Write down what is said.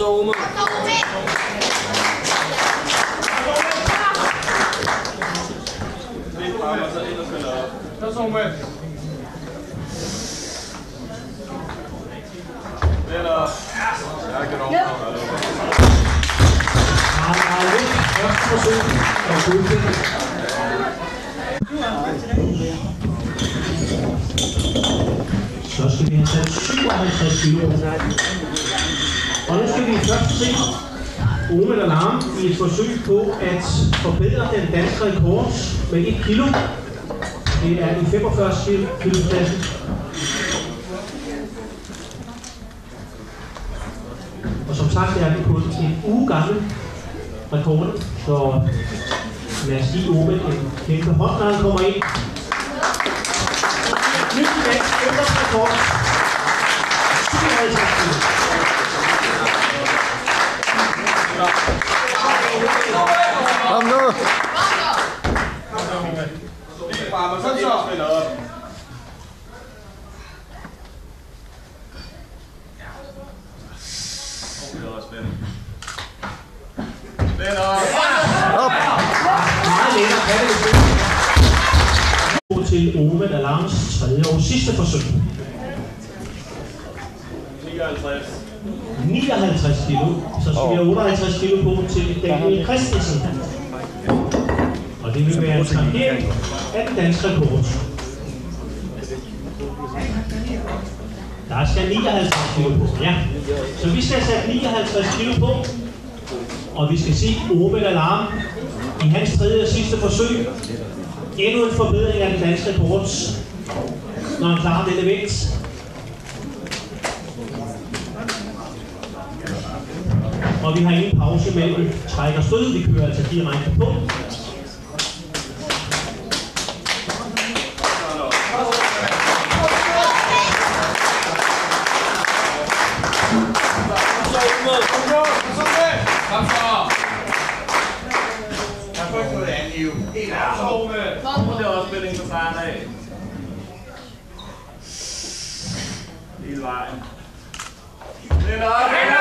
så Ome. Kom så Ome. Så skal vi have sat 57 kilo. Og nu skal vi først se Ome Dalam i et forsøg på at forbedre den danske rekord med 1 kilo. Det er i 45 kilo-klassen. Og som sagt er vi kun en uge gammel rekord, så lad os give Ome en kæmpe hånd, når han kommer ind. Nyt dansk rekord. 57 kilo. Kom nu! Sådan så! Op! Meget længere kan det til Ome Dalams tredje og sidste forsøg. 59 kilo. Så skal vi have 58 kilo på til Daniel Christensen. Og det vil være en tangering af den danske rekord. Der skal 59 kilo på, ja. Så vi skal sætte 59 kilo på. Og vi skal se Ome Dalam i hans tredje og sidste forsøg. Endnu en forbedring af den danske rekord, når han klarer denne vægt. Og vi har ingen pause mellem træk og stød. Vi kører altså direkte på. Kom så! Jeg får ikke noget andet liv. Helt ærligt. Det er også spænding på starten af. Hele vejen. Det er nok!